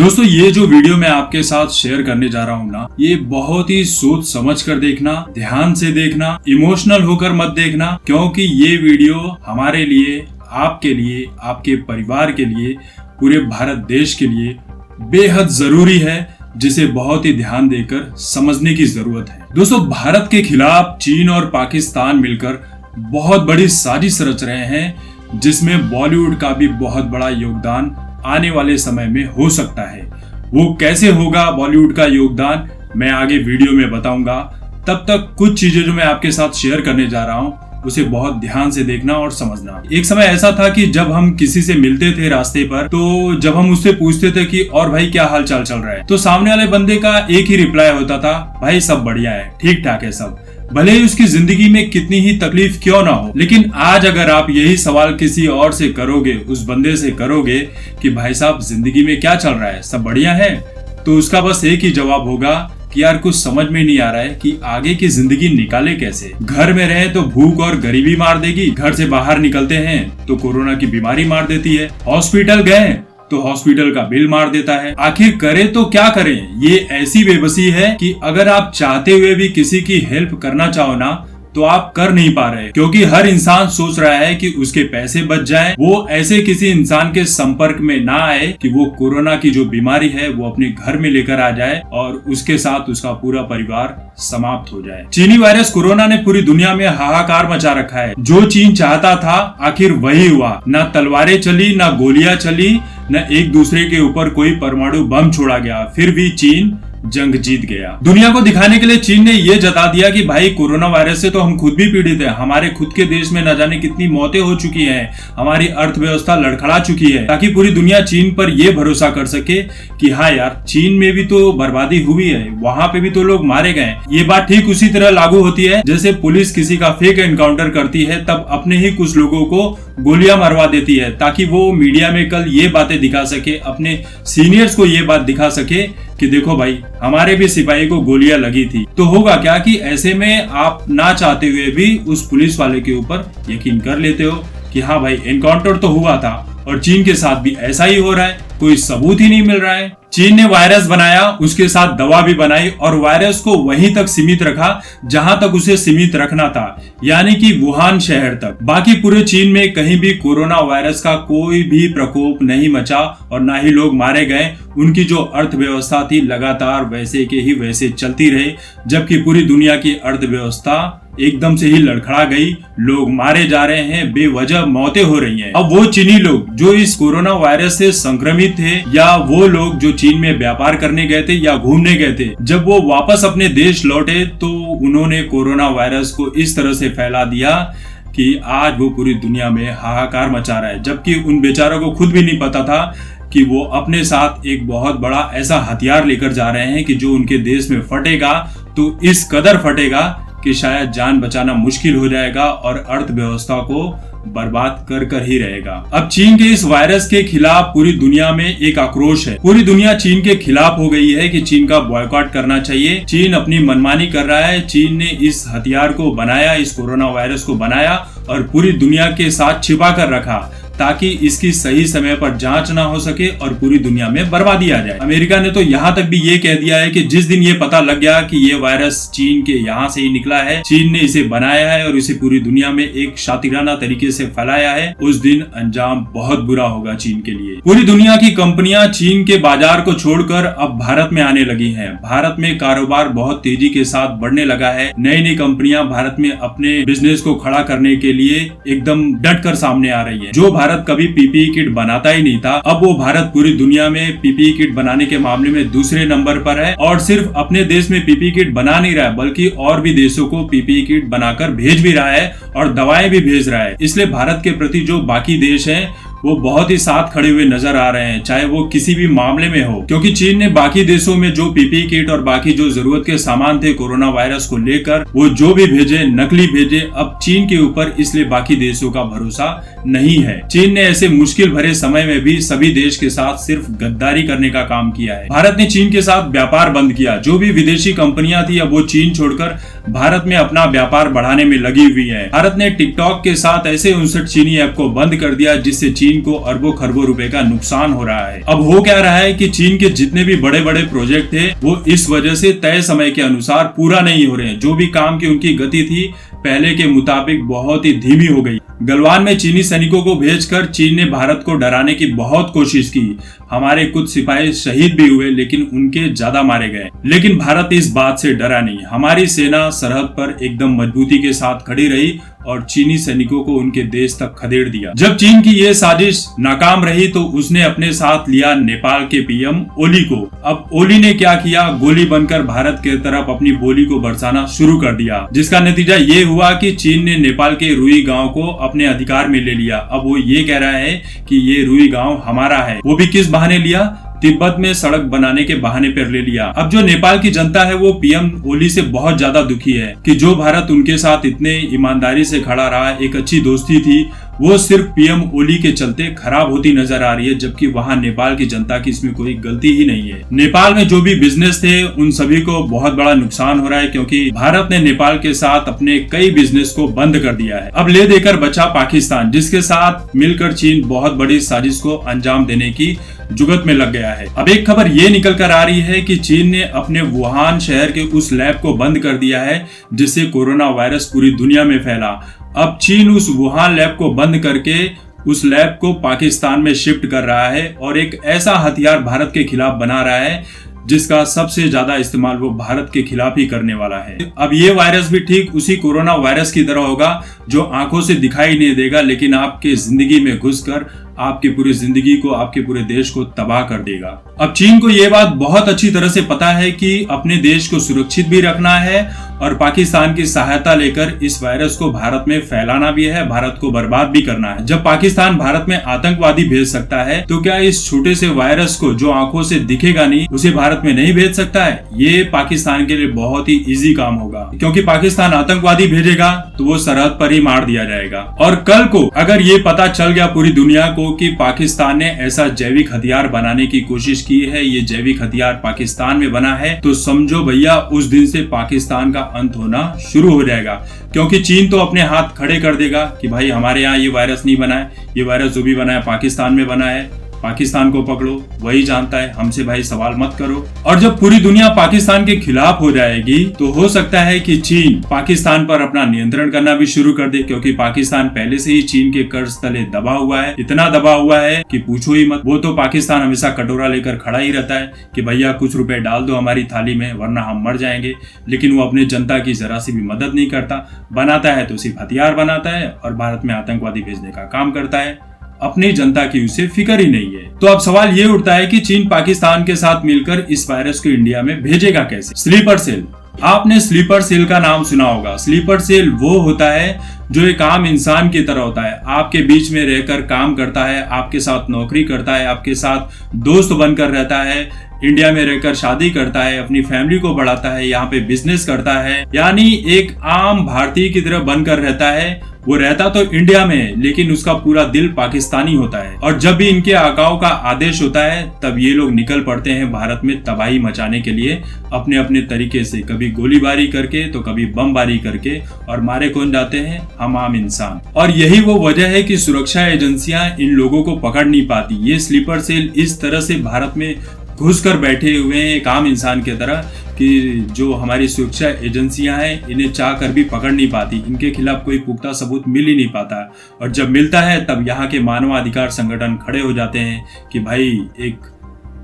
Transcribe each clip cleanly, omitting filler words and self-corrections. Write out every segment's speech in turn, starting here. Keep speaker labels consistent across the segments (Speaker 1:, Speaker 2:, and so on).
Speaker 1: दोस्तों ये जो वीडियो मैं आपके साथ शेयर करने जा रहा हूँ ना, ये बहुत ही सोच समझ कर देखना, ध्यान से देखना, इमोशनल होकर मत देखना, क्योंकि ये वीडियो हमारे लिए, आपके परिवार के लिए, पूरे भारत देश के लिए बेहद जरूरी है, जिसे बहुत ही ध्यान देकर समझने की जरूरत है। दोस्तों भारत के खिलाफ चीन और पाकिस्तान मिलकर बहुत बड़ी साजिश रच रहे हैं, जिसमें बॉलीवुड का भी बहुत बड़ा योगदान आने वाले समय में हो सकता है। वो कैसे होगा बॉलीवुड का योगदान, मैं आगे वीडियो में बताऊंगा। तब तक कुछ चीजें जो मैं आपके साथ शेयर करने जा रहा हूँ उसे बहुत ध्यान से देखना और समझना। एक समय ऐसा था कि जब हम किसी से मिलते थे रास्ते पर, तो जब हम उससे पूछते थे कि और भाई क्या हाल चाल चल रहा है, तो सामने वाले बंदे का एक ही रिप्लाई होता था, भाई सब बढ़िया है, ठीक ठाक है सब, भले ही उसकी जिंदगी में कितनी ही तकलीफ क्यों ना हो। लेकिन आज अगर आप यही सवाल किसी और से करोगे, उस बंदे से करोगे कि भाई साहब जिंदगी में क्या चल रहा है, सब बढ़िया है, तो उसका बस एक ही जवाब होगा कि यार कुछ समझ में नहीं आ रहा है कि आगे की जिंदगी निकाले कैसे। घर में रहे तो भूख और गरीबी मार देगी, घर से बाहर निकलते हैं तो कोरोना की बीमारी मार देती है, हॉस्पिटल गए तो हॉस्पिटल का बिल मार देता है। आखिर करें तो क्या करें? ये ऐसी बेबसी है कि अगर आप चाहते हुए भी किसी की हेल्प करना चाहो ना, तो आप कर नहीं पा रहे, क्योंकि हर इंसान सोच रहा है कि उसके पैसे बच जाएं, वो ऐसे किसी इंसान के संपर्क में ना आए कि वो कोरोना की जो बीमारी है वो अपने घर में लेकर आ जाए और उसके साथ उसका पूरा परिवार समाप्त हो जाए। चीनी वायरस कोरोना ने पूरी दुनिया में हाहाकार मचा रखा है। जो चीन चाहता था आखिर वही हुआ। ना तलवारें चली, ना गोलियां चली, न एक दूसरे के ऊपर कोई परमाणु बम छोड़ा गया, फिर भी चीन जंग जीत गया। दुनिया को दिखाने के लिए चीन ने ये जता दिया कि भाई कोरोना वायरस से तो हम खुद भी पीड़ित हैं, हमारे खुद के देश में न जाने कितनी मौतें हो चुकी हैं, हमारी अर्थव्यवस्था लड़खड़ा चुकी है, ताकि पूरी दुनिया चीन पर यह भरोसा कर सके कि हाँ यार चीन में भी तो बर्बादी हुई है, वहां पे भी तो लोग मारे गए। ये बात ठीक उसी तरह लागू होती है जैसे पुलिस किसी का फेक एनकाउंटर करती है, तब अपने ही कुछ लोगों को गोलियां मरवा देती है, ताकि वो मीडिया में कल ये बातें दिखा सके, अपने सीनियर्स को ये बात दिखा सके कि देखो भाई हमारे भी सिपाही को गोलियां लगी थी। तो होगा क्या कि ऐसे में आप ना चाहते हुए भी उस पुलिस वाले के ऊपर यकीन कर लेते हो कि हाँ भाई एनकाउंटर तो हुआ था, और चीन के साथ भी ऐसा ही हो रहा है, कोई सबूत ही नहीं मिल रहा है। चीन ने वायरस बनाया, उसके साथ दवा भी बनाई और वायरस को वहीं तक सीमित रखा जहां तक उसे सीमित रखना था, यानी कि वुहान शहर तक। बाकी पूरे चीन में कहीं भी कोरोना वायरस का कोई भी प्रकोप नहीं मचा और ना ही लोग मारे गए। उनकी जो अर्थव्यवस्था थी लगातार वैसे के ही वैसे चलती रही, जबकि पूरी दुनिया की अर्थव्यवस्था एकदम से ही लड़खड़ा गई, लोग मारे जा रहे हैं, बेवजह मौतें हो रही हैं। अब वो चीनी लोग जो इस कोरोना वायरस से संक्रमित थे, या वो लोग जो चीन में व्यापार करने गए थे या घूमने गए थे, जब वो वापस अपने देश लौटे तो उन्होंने कोरोना वायरस को इस तरह से फैला दिया कि आज वो पूरी दुनिया में हाहाकार मचा रहा है, जबकि उन बेचारों को खुद भी नहीं पता था कि वो अपने साथ एक बहुत बड़ा ऐसा हथियार लेकर जा रहे हैं कि जो उनके देश में फटेगा तो इस कदर फटेगा कि शायद जान बचाना मुश्किल हो जाएगा और अर्थव्यवस्था को बर्बाद कर ही रहेगा। अब चीन के इस वायरस के खिलाफ पूरी दुनिया में एक आक्रोश है। पूरी दुनिया चीन के खिलाफ हो गई है कि चीन का बॉयकॉट करना चाहिए। चीन अपनी मनमानी कर रहा है। चीन ने इस हथियार को बनाया, इस कोरोना वायरस को बनाया और पूरी दुनिया के साथ छिपा कर रखा, ताकि इसकी सही समय पर जांच ना हो सके और पूरी दुनिया में बर्बादी आ जाए। अमेरिका ने तो यहाँ तक भी ये कह दिया है कि जिस दिन ये पता लग गया कि ये वायरस चीन के यहाँ से ही निकला है, चीन ने इसे बनाया है और इसे पूरी दुनिया में एक शातिराना तरीके से फैलाया है, उस दिन अंजाम बहुत बुरा होगा चीन के लिए। पूरी दुनिया की कंपनियां चीन के बाजार को छोड़कर अब भारत में आने लगी हैं। भारत में कारोबार बहुत तेजी के साथ बढ़ने लगा है। नई नई कंपनियां भारत में अपने बिजनेस को खड़ा करने के लिए एकदम डट कर सामने आ रही है। जो भारत कभी पीपीई किट बनाता ही नहीं था, अब वो भारत पूरी दुनिया में पीपीई किट बनाने के मामले में दूसरे नंबर पर है, और सिर्फ अपने देश में पीपीई किट बना नहीं रहा है बल्कि और भी देशों को पीपीई किट बनाकर भेज भी रहा है और दवाएं भी भेज रहा है। इसलिए भारत के प्रति जो बाकी देश हैं वो बहुत ही साथ खड़े हुए नजर आ रहे हैं, चाहे वो किसी भी मामले में हो, क्योंकि चीन ने बाकी देशों में जो पीपीई किट और बाकी जो जरूरत के सामान थे कोरोना वायरस को लेकर, वो जो भी भेजे नकली भेजे, अब चीन के ऊपर इसलिए बाकी देशों का भरोसा नहीं है। चीन ने ऐसे मुश्किल भरे समय में भी सभी देश के साथ सिर्फ गद्दारी करने का काम किया है। भारत ने चीन के साथ व्यापार बंद किया। जो भी विदेशी कंपनियां थी अब वो चीन छोड़कर भारत में अपना व्यापार बढ़ाने में लगी हुई है। भारत ने टिकटॉक के साथ ऐसे 59 चीनी ऐप को बंद कर दिया जिससे चीन को अरबों खरबों रुपए का नुकसान हो रहा है। अब हो क्या रहा है कि चीन के जितने भी बड़े बड़े प्रोजेक्ट थे वो इस वजह से तय समय के अनुसार पूरा नहीं हो रहे हैं। जो भी काम की उनकी गति थी पहले के मुताबिक बहुत ही धीमी हो गई। गलवान में चीनी सैनिकों को भेजकर चीन ने भारत को डराने की बहुत कोशिश की। हमारे कुछ सिपाही शहीद भी हुए लेकिन उनके ज्यादा मारे गए। लेकिन भारत इस बात से डरा नहीं। हमारी सेना सरहद पर एकदम मजबूती के साथ खड़ी रही और चीनी सैनिकों को उनके देश तक खदेड़ दिया। जब चीन की ये साजिश नाकाम रही तो उसने अपने साथ लिया नेपाल के पीएम ओली को। अब ओली ने क्या किया, गोली बनकर भारत के तरफ अपनी बोली को बरसाना शुरू कर दिया, जिसका नतीजा ये हुआ कि चीन ने नेपाल के रुई गांव को अपने अधिकार में ले लिया। अब वो ये कह रहा है कि ये रुई गांव हमारा है। वो भी किस बहाने लिया, तिब्बत में सड़क बनाने के बहाने पर ले लिया। अब जो नेपाल की जनता है वो पीएम ओली से बहुत ज्यादा दुखी है कि जो भारत उनके साथ इतने ईमानदारी से खड़ा रहा, एक अच्छी दोस्ती थी, वो सिर्फ पीएम ओली के चलते खराब होती नजर आ रही है, जबकि वहाँ नेपाल की जनता की इसमें कोई गलती ही नहीं है। नेपाल में जो भी बिजनेस थे उन सभी को बहुत बड़ा नुकसान हो रहा है क्योंकि भारत ने नेपाल के साथ अपने कई बिजनेस को बंद कर दिया है। अब ले देकर बचा पाकिस्तान, जिसके साथ मिलकर चीन बहुत बड़ी साजिश को अंजाम देने की जुगत में लग गया है। अब एक खबर ये निकल कर आ रही है कि चीन ने अपने वुहान शहर के उस लैब को बंद कर दिया है जिससे कोरोना वायरस पूरी दुनिया में फैला। अब चीन उस वुहान लैब को बंद करके उस लैब को पाकिस्तान में शिफ्ट कर रहा है और एक ऐसा हथियार भारत के खिलाफ बना रहा है जिसका सबसे ज्यादा इस्तेमाल वो भारत के खिलाफ ही करने वाला है। अब ये वायरस भी ठीक उसी कोरोना वायरस की तरह होगा जो आंखों से दिखाई नहीं देगा लेकिन आपके जिंदगी में घुसकर आपकी पूरी जिंदगी को, आपके पूरे देश को तबाह कर देगा। अब चीन को ये बात बहुत अच्छी तरह से पता है कि अपने देश को सुरक्षित भी रखना है और पाकिस्तान की सहायता लेकर इस वायरस को भारत में फैलाना भी है, भारत को बर्बाद भी करना है। जब पाकिस्तान भारत में आतंकवादी भेज सकता है तो क्या इस छोटे से वायरस को जो आंखों से दिखेगा नहीं उसे भारत में नहीं भेज सकता है? ये पाकिस्तान के लिए बहुत ही इजी काम होगा क्योंकि पाकिस्तान आतंकवादी भेजेगा तो वो सरहद पर ही मार दिया जाएगा। और कल को अगर ये पता चल गया पूरी दुनिया को कि पाकिस्तान ने ऐसा जैविक हथियार बनाने की कोशिश की है, ये जैविक हथियार पाकिस्तान में बना है, तो समझो भैया उस दिन से पाकिस्तान का अंत होना शुरू हो जाएगा क्योंकि चीन तो अपने हाथ खड़े कर देगा कि भाई हमारे यहाँ ये वायरस नहीं बना है, ये वायरस जो भी बना है पाकिस्तान में बना है, पाकिस्तान को पकड़ो, वही जानता है, हमसे भाई सवाल मत करो। और जब पूरी दुनिया पाकिस्तान के खिलाफ हो जाएगी तो हो सकता है कि चीन पाकिस्तान पर अपना नियंत्रण करना भी शुरू कर दे क्योंकि पाकिस्तान पहले से ही चीन के कर्ज तले दबा हुआ है, इतना दबा हुआ है कि पूछो ही मत। वो तो पाकिस्तान हमेशा कटोरा लेकर खड़ा ही रहता है कि भैया कुछ रुपए डाल दो हमारी थाली में वरना हम मर जाएंगे, लेकिन वो अपने जनता की जरा सी भी मदद नहीं करता। बनाता है तो सिर्फ हथियार बनाता है और भारत में आतंकवादी भेजने का काम करता है, अपनी जनता की उसे फिक्र ही नहीं है। तो अब सवाल ये उठता है कि चीन पाकिस्तान के साथ मिलकर इस वायरस को इंडिया में भेजेगा कैसे? स्लीपर सेल, आपने स्लीपर सेल का नाम सुना होगा। स्लीपर सेल वो होता है जो एक आम इंसान की तरह होता है, आपके बीच में रहकर काम करता है, आपके साथ नौकरी करता है, आपके साथ दोस्त बनकर रहता है, इंडिया में रहकर शादी करता है, अपनी फैमिली को बढ़ाता है, यहाँ पे बिजनेस करता है, यानी एक आम भारतीय की तरह बनकर रहता है। वो रहता तो इंडिया में लेकिन उसका पूरा दिल पाकिस्तानी होता है और जब भी इनके आकाओं का आदेश होता है तब ये लोग निकल पड़ते हैं भारत में तबाही मचाने के लिए अपने अपने तरीके से, कभी गोलीबारी करके तो कभी बमबारी करके, और मारे कौन जाते हैं? हम आम इंसान। और यही वो वजह है कि सुरक्षा एजेंसियां इन लोगों को पकड़ नहीं पाती। ये स्लीपर सेल इस तरह से भारत में घुस कर बैठे हुए हैं एक आम इंसान की तरह कि जो हमारी सुरक्षा एजेंसियां हैं इन्हें चाह कर भी पकड़ नहीं पाती, इनके खिलाफ कोई पुख्ता सबूत मिल ही नहीं पाता। और जब मिलता है तब यहाँ के मानवाधिकार संगठन खड़े हो जाते हैं कि भाई एक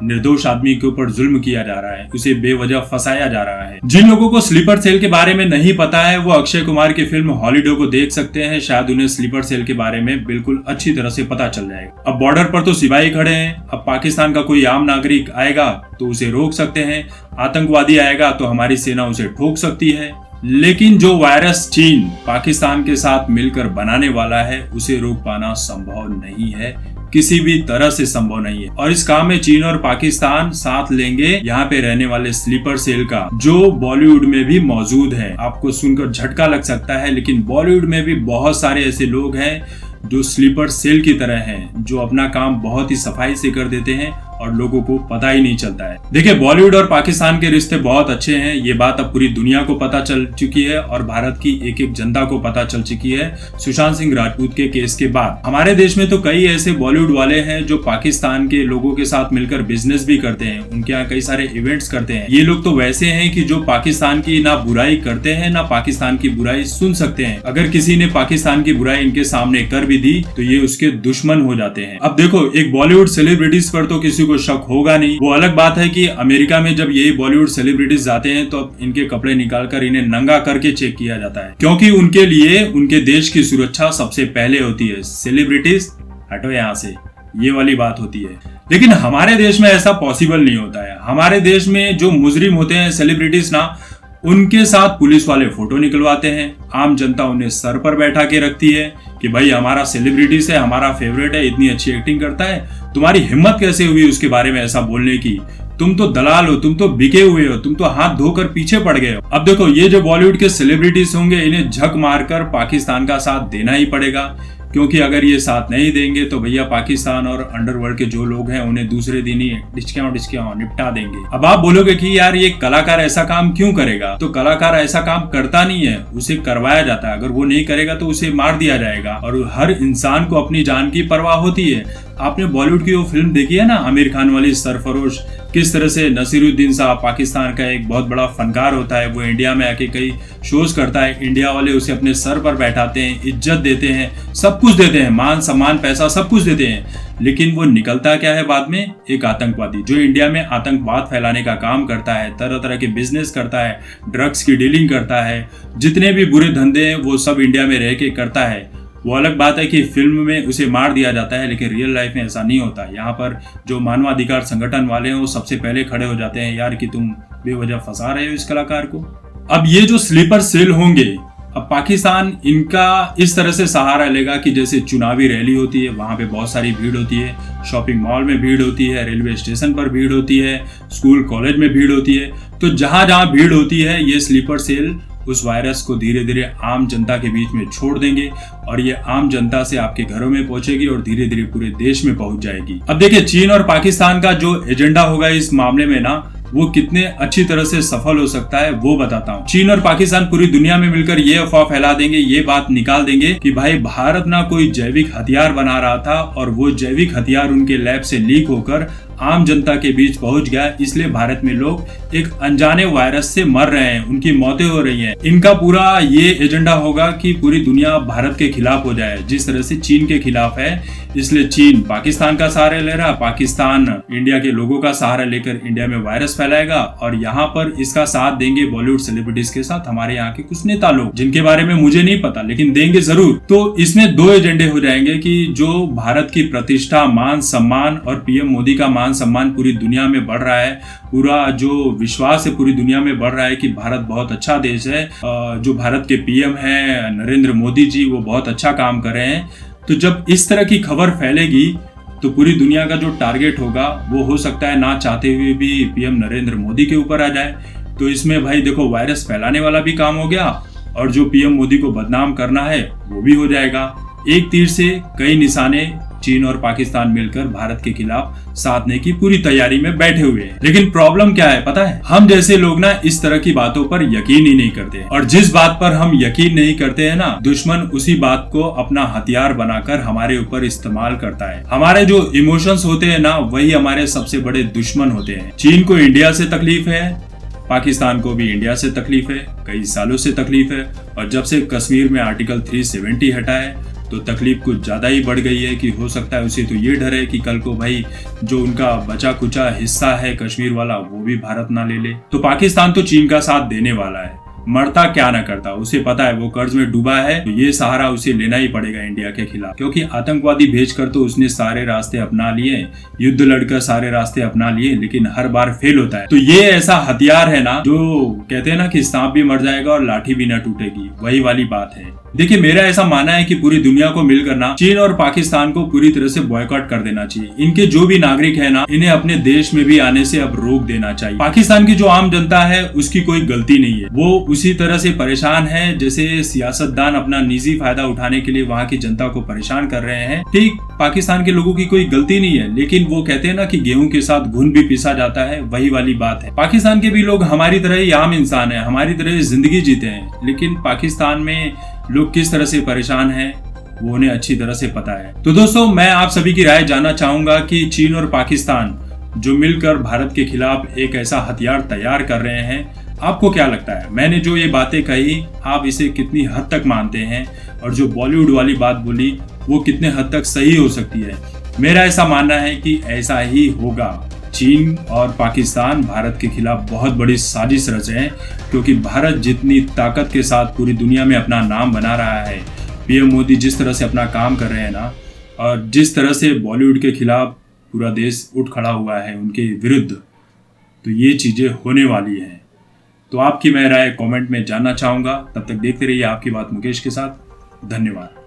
Speaker 1: निर्दोष आदमी के ऊपर जुल्म किया जा रहा है, उसे बेवजह फंसाया जा रहा है। जिन लोगों को स्लीपर सेल के बारे में नहीं पता है वो अक्षय कुमार की फिल्म हॉलीडे को देख सकते हैं, शायद उन्हें स्लीपर सेल के बारे में बिल्कुल अच्छी तरह से पता चल जाएगा। अब बॉर्डर पर तो सिपाही खड़े हैं, अब पाकिस्तान का कोई आम नागरिक आएगा तो उसे रोक सकते हैं, आतंकवादी आएगा तो हमारी सेना उसे ठोक सकती है, लेकिन जो वायरस चीन पाकिस्तान के साथ मिलकर बनाने वाला है उसे रोक पाना संभव नहीं है, किसी भी तरह से संभव नहीं है। और इस काम में चीन और पाकिस्तान साथ लेंगे यहाँ पे रहने वाले स्लीपर सेल का, जो बॉलीवुड में भी मौजूद है। आपको सुनकर झटका लग सकता है लेकिन बॉलीवुड में भी बहुत सारे ऐसे लोग हैं जो स्लीपर सेल की तरह हैं, जो अपना काम बहुत ही सफाई से कर देते हैं और लोगों को पता ही नहीं चलता है। देखिए, बॉलीवुड और पाकिस्तान के रिश्ते बहुत अच्छे हैं, ये बात अब पूरी दुनिया को पता चल चुकी है और भारत की एक एक जनता को पता चल चुकी है सुशांत सिंह राजपूत के केस के बाद। हमारे देश में तो कई ऐसे बॉलीवुड वाले हैं जो पाकिस्तान के लोगों के साथ मिलकर बिजनेस भी करते हैं, उनके यहाँ कई सारे इवेंट्स करते हैं। ये लोग तो वैसे हैं कि जो पाकिस्तान की ना बुराई करते हैं ना पाकिस्तान की बुराई सुन सकते हैं। अगर किसी ने पाकिस्तान की बुराई इनके सामने कर भी दी तो ये उसके दुश्मन हो जाते हैं। अब देखो, एक बॉलीवुड सेलिब्रिटीज पर तो किसी को शक होगा नहीं। वो अलग बात है कि अमेरिका में जब यही बॉलीवुड सेलिब्रिटीज जाते हैं तो अब इनके कपड़े निकालकर इन्हें नंगा करके चेक किया जाता है, क्योंकि उनके लिए उनके देश की सुरक्षा सबसे पहले होती है। सेलिब्रिटीज हटो यहाँ से, ये वाली बात होती है। लेकिन हमारे देश में ऐसा पॉसिबल नहीं होता है। हमारे देश में जो मुजरिम होते हैं सेलिब्रिटीज ना, उनके साथ पुलिस वाले फोटो निकलवाते हैं, आम जनता उन्हें सर पर बैठा के रखती है कि भाई हमारा सेलिब्रिटी से हमारा फेवरेट है, इतनी अच्छी एक्टिंग करता है, तुम्हारी हिम्मत कैसे हुई उसके बारे में ऐसा बोलने की, तुम तो दलाल हो, तुम तो बिके हुए हो, तुम तो हाथ धोकर पीछे पड़ गए हो। अब देखो, ये जो बॉलीवुड के सेलिब्रिटीज होंगे इन्हें झक मारकर पाकिस्तान का साथ देना ही पड़ेगा, क्योंकि अगर ये साथ नहीं देंगे तो भैया पाकिस्तान और अंडरवर्ल्ड के जो लोग हैं उन्हें दूसरे दिन ही डिचकियां निपटा देंगे। अब आप बोलोगे कि यार ये कलाकार ऐसा काम क्यों करेगा, तो कलाकार ऐसा काम करता नहीं है, उसे करवाया जाता है। अगर वो नहीं करेगा तो उसे मार दिया जाएगा और हर इंसान को अपनी जान की परवाह होती है। आपने बॉलीवुड की वो फिल्म देखी है ना, आमिर खान वाली सरफरोश, किस तरह से नसीरुद्दीन साहब पाकिस्तान का एक बहुत बड़ा फनकार होता है, वो इंडिया में आके कई शोज करता है, इंडिया वाले उसे अपने सर पर बैठाते हैं, इज्जत देते हैं, सब कुछ देते हैं, मान सम्मान पैसा सब कुछ देते हैं, लेकिन वो निकलता क्या है बाद में? एक आतंकवादी जो इंडिया में आतंकवाद फैलाने का काम करता है, तरह तरह के बिजनेस करता है, ड्रग्स की डीलिंग करता है, जितने भी बुरे धंधे हैं वो सब इंडिया में रह के करता है। वो अलग बात है कि फिल्म में उसे मार दिया जाता है, लेकिन रियल लाइफ में ऐसा नहीं होता। यहाँ पर जो मानवाधिकार संगठन वाले हैं वो सबसे पहले खड़े हो जाते हैं, यार कि तुम बेवजह फंसा रहे हो इस कलाकार को। अब ये जो स्लीपर सेल होंगे, अब पाकिस्तान इनका इस तरह से सहारा लेगा कि जैसे चुनावी रैली होती है वहां पे बहुत सारी भीड़ होती है, शॉपिंग मॉल में भीड़ होती है, रेलवे स्टेशन पर भीड़ होती है, स्कूल कॉलेज में भीड़ होती है, तो जहां जहां भीड़ होती है ये स्लीपर सेल उस वायरस को धीरे धीरे आम जनता के बीच में छोड़ देंगे और ये आम जनता से आपके घरों में पहुंचेगी और धीरे धीरे पूरे देश में पहुंच जाएगी। अब देखिए, चीन और पाकिस्तान का जो एजेंडा होगा इस मामले में ना, वो कितने अच्छी तरह से सफल हो सकता है वो बताता हूँ। चीन और पाकिस्तान पूरी दुनिया में मिलकर ये अफवाह फैला देंगे, ये बात निकाल देंगे कि भाई भारत ना कोई जैविक हथियार बना रहा था और वो जैविक हथियार उनके लैब से लीक होकर आम जनता के बीच पहुंच गया, इसलिए भारत में लोग एक अनजाने वायरस से मर रहे हैं, उनकी मौतें हो रही हैं। इनका पूरा ये एजेंडा होगा कि पूरी दुनिया भारत के खिलाफ हो जाए, जिस तरह से चीन के खिलाफ है, इसलिए चीन पाकिस्तान का सहारा ले रहा, पाकिस्तान इंडिया के लोगों का सहारा लेकर इंडिया में वायरस फैलाएगा और यहाँ पर इसका साथ देंगे बॉलीवुड सेलिब्रिटीज के साथ हमारे यहाँ के कुछ नेता लोग, जिनके बारे में मुझे नहीं पता लेकिन देंगे जरूर। तो इसमें दो एजेंडे हो जाएंगे कि जो भारत की प्रतिष्ठा, मान सम्मान और पीएम मोदी का मान सम्मान पूरी दुनिया में बढ़ रहा है, पूरा जो विश्वास है पूरी दुनिया में बढ़ रहा है कि भारत बहुत अच्छा देश है, जो भारत के पीएम है नरेंद्र मोदी जी वो बहुत अच्छा काम कर रहे हैं। तो जब इस तरह की खबर फैलेगी तो पूरी दुनिया का जो टारगेट होगा वो हो सकता है ना चाहते हुए भी पीएम नरेंद्र मोदी के ऊपर आ जाए। तो इसमें भाई देखो, वायरस फैलाने वाला भी काम हो गया और जो पीएम मोदी को बदनाम करना है वो भी हो जाएगा। एक तीर से कई निशाने चीन और पाकिस्तान मिलकर भारत के खिलाफ साधने की पूरी तैयारी में बैठे हुए हैं। लेकिन प्रॉब्लम क्या है पता है? हम जैसे लोग ना इस तरह की बातों पर यकीन ही नहीं करते और जिस बात पर हम यकीन नहीं करते हैं ना, दुश्मन उसी बात को अपना हथियार बनाकर हमारे ऊपर इस्तेमाल करता है। हमारे जो इमोशंस होते हैं ना, वही हमारे सबसे बड़े दुश्मन होते हैं। चीन को इंडिया से तकलीफ है, पाकिस्तान को भी इंडिया से तकलीफ है, कई सालों से तकलीफ है, और जब से कश्मीर में आर्टिकल 370 हटा है तो तकलीफ कुछ ज्यादा ही बढ़ गई है कि हो सकता है उसे तो ये डर है कि कल को भाई जो उनका बचा कुचा हिस्सा है कश्मीर वाला वो भी भारत ना ले ले। तो पाकिस्तान तो चीन का साथ देने वाला है, मरता क्या ना करता, उसे पता है वो कर्ज में डूबा है, तो ये सहारा उसे लेना ही पड़ेगा इंडिया के खिलाफ, क्योंकि आतंकवादी भेजकर तो उसने सारे रास्ते अपना लिए, युद्ध लड़कर सारे रास्ते अपना लिए, लेकिन हर बार फेल होता है। तो ये ऐसा हथियार है ना, जो कहते हैं ना कि सांप भी मर जाएगा और लाठी भी ना टूटेगी, वही वाली बात है। देखिए, मेरा ऐसा मानना है कि पूरी दुनिया को मिलकर ना चीन और पाकिस्तान को पूरी तरह से बॉयकॉट कर देना चाहिए। इनके जो भी नागरिक है ना, इन्हें अपने देश में भी आने से अब रोक देना चाहिए। पाकिस्तान की जो आम जनता है उसकी कोई गलती नहीं है, वो उसी तरह से परेशान है जैसे सियासतदान अपना निजी फायदा उठाने के लिए वहाँ की जनता को परेशान कर रहे हैं। ठीक, पाकिस्तान के लोगों की कोई गलती नहीं है, लेकिन वो कहते हैं ना कि गेहूं के साथ घुन भी पीसा जाता है, वही वाली बात है। पाकिस्तान के भी लोग हमारी तरह ही आम इंसान है, हमारी तरह ही जिंदगी जीते हैं, लेकिन पाकिस्तान में लोग किस तरह से परेशान है वो उन्हें अच्छी तरह से पता है। तो दोस्तों, मैं आप सभी की राय जानना चाहूंगा कि चीन और पाकिस्तान जो मिलकर भारत के खिलाफ एक ऐसा हथियार तैयार कर रहे हैं, आपको क्या लगता है? मैंने जो ये बातें कही, आप इसे कितनी हद तक मानते हैं? और जो बॉलीवुड वाली बात बोली वो कितने हद तक सही हो सकती है? मेरा ऐसा मानना है कि ऐसा ही होगा। चीन और पाकिस्तान भारत के खिलाफ बहुत बड़ी साजिश रच रहे हैं, क्योंकि भारत जितनी ताकत के साथ पूरी दुनिया में अपना नाम बना रहा है, पीएम मोदी जिस तरह से अपना काम कर रहे हैं ना, और जिस तरह से बॉलीवुड के खिलाफ पूरा देश उठ खड़ा हुआ है उनके विरुद्ध, तो ये चीज़ें होने वाली हैं। तो आपकी मैं राय कमेंट में जानना चाहूँगा। तब तक देखते रहिए आपकी बात मुकेश के साथ। धन्यवाद।